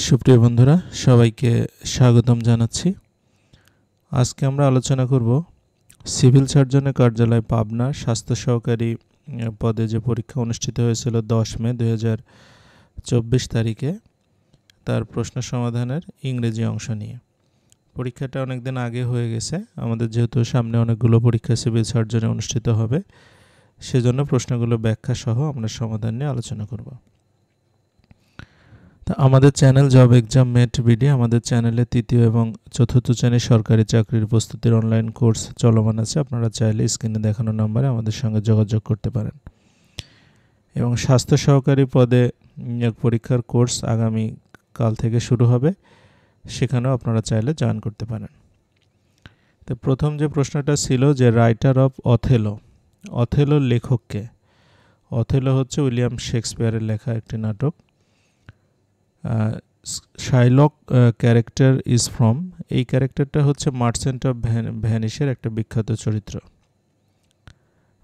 সুপ্রিয় বন্ধুরা, সবাইকে স্বাগতম জানাচ্ছি। আজকে আমরা আলোচনা করব সিভিল সার্জনের কার্যালয় পাবনা স্বাস্থ্য সহকারী পদে যে পরীক্ষা অনুষ্ঠিত হয়েছিল 10 মে 2024 তারিখে, তার প্রশ্ন সমাধানের ইংরেজি অংশ নিয়ে। পরীক্ষাটা অনেক দিন আগে হয়ে গেছে, আমাদের যেহেতু সামনে অনেকগুলো পরীক্ষা সিভিল সার্জনে অনুষ্ঠিত হবে, সেজন্য প্রশ্নগুলো ব্যাখ্যা সহ আমরা সমাধান নিয়ে আলোচনা করব। আমাদের channel job exam mate BD, আমাদের চ্যানেলে তৃতীয় এবং চতুর্থ শ্রেণীর সরকারি চাকরির প্রস্তুতির অনলাইন কোর্স চলমান আছে। আপনারা চাইলে স্ক্রিনে দেখানো নম্বরে আমাদের সঙ্গে যোগাযোগ করতে পারেন। এবং স্বাস্থ্য সহকারী পদে নিয়োগ পরীক্ষার কোর্স আগামী কাল থেকে শুরু হবে, সেখানেও আপনারা চাইলে জয়েন করতে পারেন। তো প্রথম যে প্রশ্নটা ছিল যে রাইটার অফ অথেলো, অথেলোর লেখককে। অথেলো হচ্ছে উইলিয়াম শেক্সপিয়ারের লেখা একটি নাটক। শাইলক ক্যারেক্টার ইজ ফ্রম, এই ক্যারেক্টারটা হচ্ছে মার্চেন্ট অফ ভেনিসের একটা বিখ্যাত চরিত্র।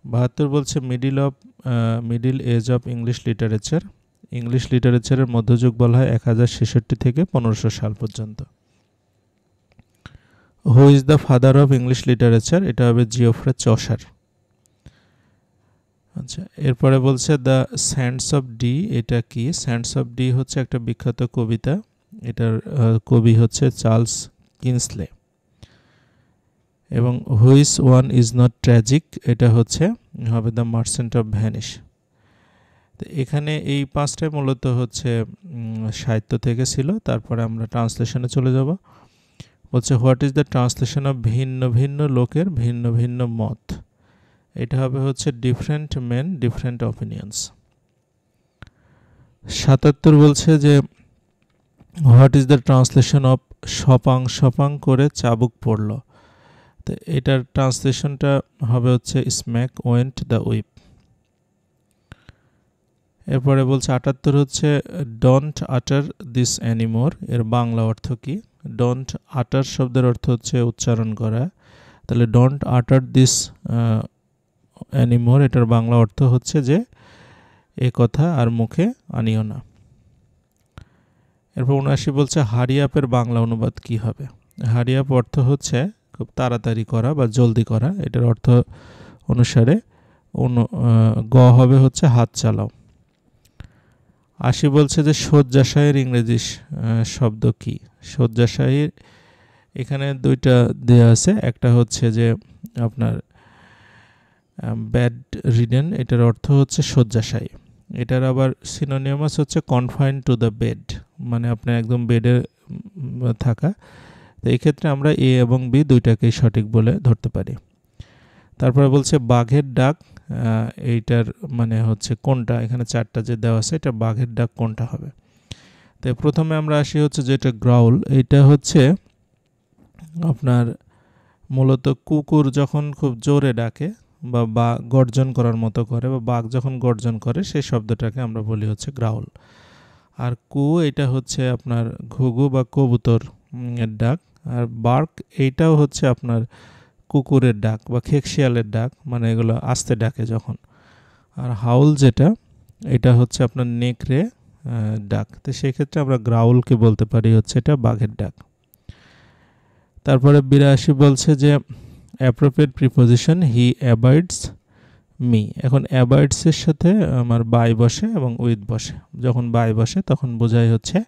72 বলছে middle age of English literature, English লিটারেচারের মধ্যযুগ বলা হয় 1066 থেকে 1500 সাল পর্যন্ত। Who is the father of English literature, এটা হবে জিওফ্রে চসার। আচ্ছা, এরপরে বলছে দ্য স্যান্ডস অফ ডি, এটা কি? স্যান্ডস অফ ডি হচ্ছে একটা বিখ্যাত কবিতা, এটার কবি হচ্ছে চার্লস কিনসলে। এবং which one is not tragic, এটা হবে দ্য মার্চেন্ট অফ ভেনিস। তো এখানে এই পাঁচটাই মূলত হচ্ছে সাহিত্য থেকে ছিল। তারপরে আমরা ট্রান্সলেশনে চলে যাব। বলছে what is the translation of ভিন্ন ভিন্ন লোকের ভিন্ন ভিন্ন মত, এটা হচ্ছে ডিফারেন্ট মেন ডিফারেন্ট অপিনিয়ন্স। 77 বলছে যে what is the translation of সপাং সপাং করে চাবুক পড়ল, তো এটার ট্রান্সলেশনটা হচ্ছে স্ম্যাক ওয়েন্ট দ্য উইপ। এরপরে বলছে 78 হচ্ছে ডোন্ট আটার দিস অ্যানিমোর, এর বাংলা অর্থ কি? ডোন্ট আটার শব্দের অর্থ হচ্ছে উচ্চারণ করা, তাহলে ডোন্ট আটার দিস অ্যানিমোর, এটার বাংলা অর্থ হচ্ছে যে এ কথা আর মুখে আনিও না। এরপর 79 বলছে হারি আপের বাংলা অনুবাদ কি হবে? হারি আপ অর্থ হচ্ছে খুব তাড়াতাড়ি করা বা জলদি করা, এটার অর্থ অনুসারে গ হবে হচ্ছে হাত চালাও। 80 বলছে যে শয্যাশায়ীর ইংরেজি শব্দ কি? শয্যাশায়ীর এখানে দুইটা দেয়া আছে, একটা হচ্ছে যে আপনার ব্যাড রিডেন, এটার অর্থ হচ্ছে শয্যাশায়ী। এটার আবার সিনোনিমাস হচ্ছে কনফাইন্ড টু দ্য বেড, মানে আপনার একদম বেডে থাকা। তো এই ক্ষেত্রে আমরা এ এবং বি দুইটাকেই সঠিক বলে ধরতে পারি। তারপরে বলছে বাঘের ডাক, এইটার মানে হচ্ছে কোনটা? এখানে চারটা যে দেওয়া আছে, এটা বাঘের ডাক কোনটা হবে? তো প্রথমে আমরা আসি হচ্ছে যেটা গ্রাউল, এইটা হচ্ছে আপনার মূলত কুকুর যখন খুব জোরে ডাকে বা গর্জন করার মতো করে, বা বাঘ যখন গর্জন করে, সেই শব্দটাকে আমরা বলি হচ্ছে গ্রাউল। আর এটা হচ্ছে আপনার ঘুঘু বা কবুতর এর ডাক। আর বার্ক, এইটাও হচ্ছে আপনার কুকুরের ডাক বা খেকশিয়ালের ডাক, মানে এগুলো আস্তে ডাকে যখন। আর হাউল যেটা, এটা হচ্ছে আপনার নেকড়ে ডাক। তো সেক্ষেত্রে আমরা গ্রাউলকে বলতে পারি হচ্ছে এটা বাঘের ডাক। তারপরে 82 বলছে যে appropriate preposition he avoids me. এখন অ্যাভয়েডসের সাথে আমার বাই বসে এবং উইথ বসে। যখন বাই বসে তখন বোঝায় হচ্ছে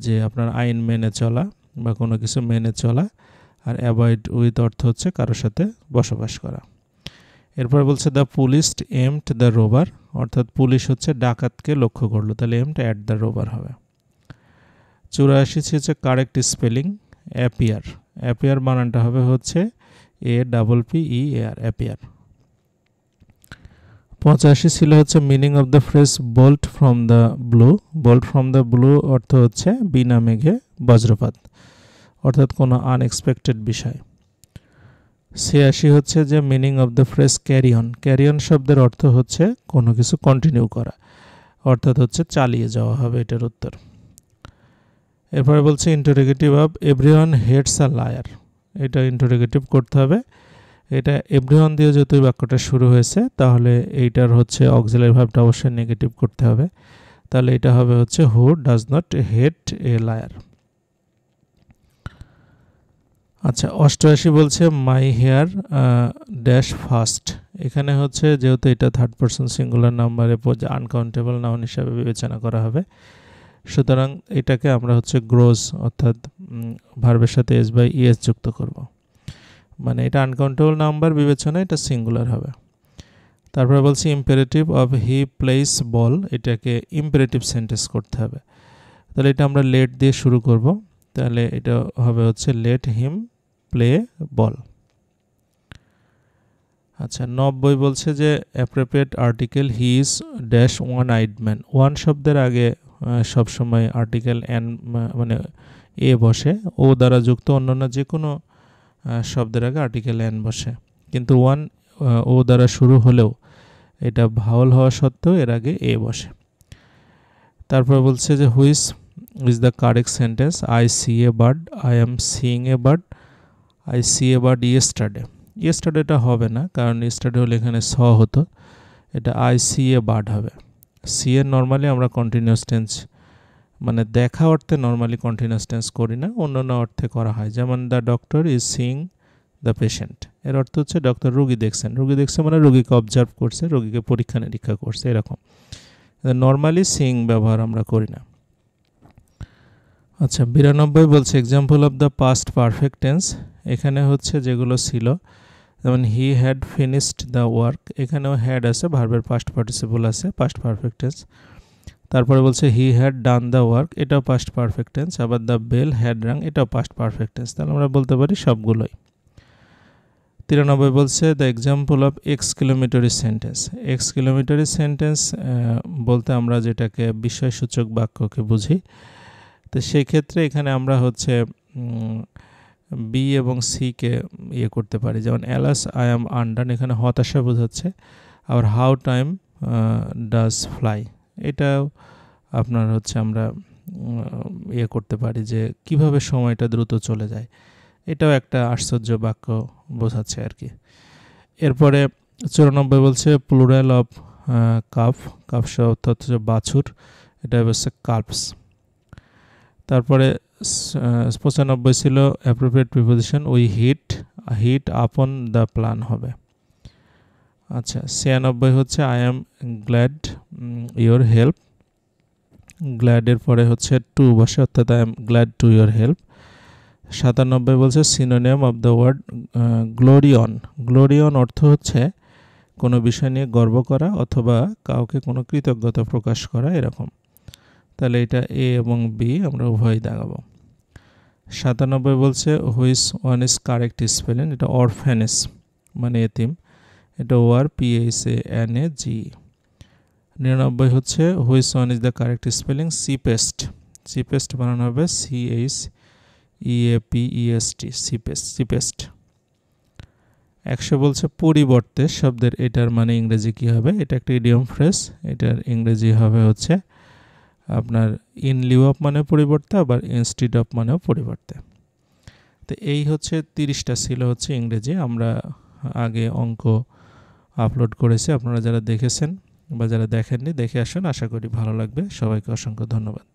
যে আপনার আইন মেনে চলা বা কোনো কিছু মেনে চলা, আর অ্যাভয়েড উইথ অর্থ হচ্ছে কারোর সাথে বসবাস করা। এরপর বলছে দ্য পুলিশ এমড দ্য রোবার, অর্থাৎ পুলিশ হচ্ছে ডাকাতকে লক্ষ্য করলো, তাহলে এমড অ্যাট দ্য রোবার হবে। 84 হচ্ছে কারেক্ট স্পেলিং অ্যাপিয়ার, অ্যাপিয়ার বানানটা হবে হচ্ছে APPEAR, অ্যাপিয়ার। 85 ছিল হচ্ছে meaning of the phrase bolt from the blue, bolt from the blue অর্থ হচ্ছে বিনা মেঘে বজ্রপাত, অর্থাৎ কোনো আনএক্সপেক্টেড বিষয়। 86 হচ্ছে যে meaning of the phrase carry on, carry on শব্দের অর্থ হচ্ছে কোনো কিছু কন্টিনিউ করা, অর্থাৎ হচ্ছে চালিয়ে যাওয়া হবে এটার উত্তর। এরপরে বলছে interrogative of everyone hates a liar, এটা ইন্টারোগেটিভ করতে হবে। এটা এভরিওয়ান দিয়ে যেহেতু বাক্যটা শুরু হয়েছে, তাহলে এইটার হচ্ছে অক্সিলারি ভার্বটা অবশ্যই নেগেটিভ করতে হবে। তাহলে এটা হবে হচ্ছে who does not hate a liar. আচ্ছা 88 বলছে মাই হেয়ার ড্যাশ ফাস্ট। এখানে হচ্ছে যেহেতু এটা থার্ড পারসন সিঙ্গুলার নাম্বারে আনকাউন্টেবল নাউন হিসাবে বিবেচনা করা হবে, সুতরাং এটাকে আমরা হচ্ছে গ্রোজ অর্থাৎ ভার্বের সাথে এস বাই ইএস যুক্ত করব, মানে এটা আনকাউন্টেবল নাম্বার বিবেচনায় এটা সিঙ্গুলার হবে। তারপরে বলছি ইম্পারেটিভ অফ হি প্লেস বল, এটাকে ইম্পারেটিভ সেন্টেন্স করতে হবে। তাহলে এটা আমরা লেট দিয়ে শুরু করব, তাহলে এটা হবে হচ্ছে লেট হিম প্লে বল। আচ্ছা 90 বলছে যে appropriate article he is dash one eyed man. One শব্দের আগে সবসময় আর্টিকেল এন মানে এ বসে, ও দ্বারা যুক্ত অন্যান্য যে কোনো শব্দের আগে আর্টিকেল এন বসে, কিন্তু ওয়ান ও দ্বারা শুরু হলেও এটা ভাওয়াল হওয়া সত্ত্বেও এর আগে এ বসে। তারপর বলছে যে which is the correct sentence, I see a bird, I am seeing a bird, I see a bird yesterday. ইয়েস্টারডেটা হবে না, কারণ ইয়েস্টারডে হলে এখানে স হতো, এটা আই সি এ বার্ড হবে। সি এর নর্মালি আমরা কন্টিনিউয়াস টেন্স মানে দেখা অর্থে নর্মালি কন্টিনিউয়াস টেন্স করি না, অন্যান্য অর্থে করা হয়, যেমন the doctor is seeing the patient, এর অর্থ হচ্ছে ডক্টর রোগী দেখছেন। রোগী দেখছে মানে রোগীকে অবজার্ভ করছে, রোগীকে পরীক্ষা নিরীক্ষা করছে, এরকম। নর্মালি সিইং ব্যবহার আমরা করি না। আচ্ছা 92 বলছে example of the past perfect tense. এখানে হচ্ছে যেগুলো ছিল, যেমন he had finished the work, এখানেও হ্যাড আছে, ভার্বের পাস্ট পার্টিসিপল আছে, পাস্ট পারফেক্ট টেন্স। তারপরে বলছে he had done the work, এটাও পাস্ট পারফেক্ট টেন্স। আবার দ্য বেল হ্যাড রাং, এটাও পাস্ট পারফেক্ট টেন্স। তাহলে আমরা বলতে পারি সবগুলোই। 93 বলছে the example of exclamatory sentence. Exclamatory sentence বলতে আমরা যেটাকে বিষয়সূচক বাক্যকে বুঝি, তো সেই ক্ষেত্রে এখানে আমরা হচ্ছে বি এবং সিকে ইয়ে করতে পারি, যেমন অ্যালাস আই অ্যাম আনডান, এখানে হতাশা বোঝাচ্ছে। আবার হাউ টাইম ডাজ ফ্লাই, এটাও আপনার হচ্ছে আমরা ইয়ে করতে পারি যে কিভাবে সময়টা দ্রুত চলে যায়, এটাও একটা আশ্চর্য বাক্য বোঝাচ্ছে আর কি। এরপরে 94 বলছে প্লুরাল অফ কাফ, কাফ অর্থাৎ হচ্ছে বাছুর, এটা হচ্ছে কালপস। তারপরে 95 ছিল appropriate preposition we hit upon the plan হবে। আচ্ছা 96 হচ্ছে I am glad your help, গ্ল্যাডের পরে হচ্ছে টু বসে, অর্থাৎ I am glad to your help. 97 বলছে সিনোনিম অফ দ্য ওয়ার্ড গ্লোরিয়ন। গ্লোরিয়ন অর্থ হচ্ছে কোনো বিষয় নিয়ে গর্ব করা অথবা কাউকে কোনো কৃতজ্ঞতা প্রকাশ করা, এরকম। তাহলে এটা এ এবং বি আমরা উভয় দেখাবো। 97 বলছে which one is correct spelling, এটা অরফ্যানেস মানে এতিম, এটা ওয়ার PHANAG। 99 হচ্ছে which one is the correct spelling cheapest, cheapest বানানো হবে CHEAPEST, চিপেস্ট। 100 বলছে পরিবর্তে শব্দের, এটার মানে ইংরেজি কি হবে, এটা একটা ইডিয়ম ফ্রেজ, এটার ইংরেজি হবে হচ্ছে আপনার ইন লিউ অফ মানে পরিবর্তে, আবার ইনস্টিড অফ মানেও পরিবর্তে। তো এই হচ্ছে 30টা ছিল হচ্ছে ইংরেজি। আমরা আগে অঙ্ক আপলোড করেছি, আপনারা যারা দেখেছেন বা যারা দেখেননি দেখে আসুন, আশা করি ভালো লাগবে। সবাইকে অসংখ্য ধন্যবাদ।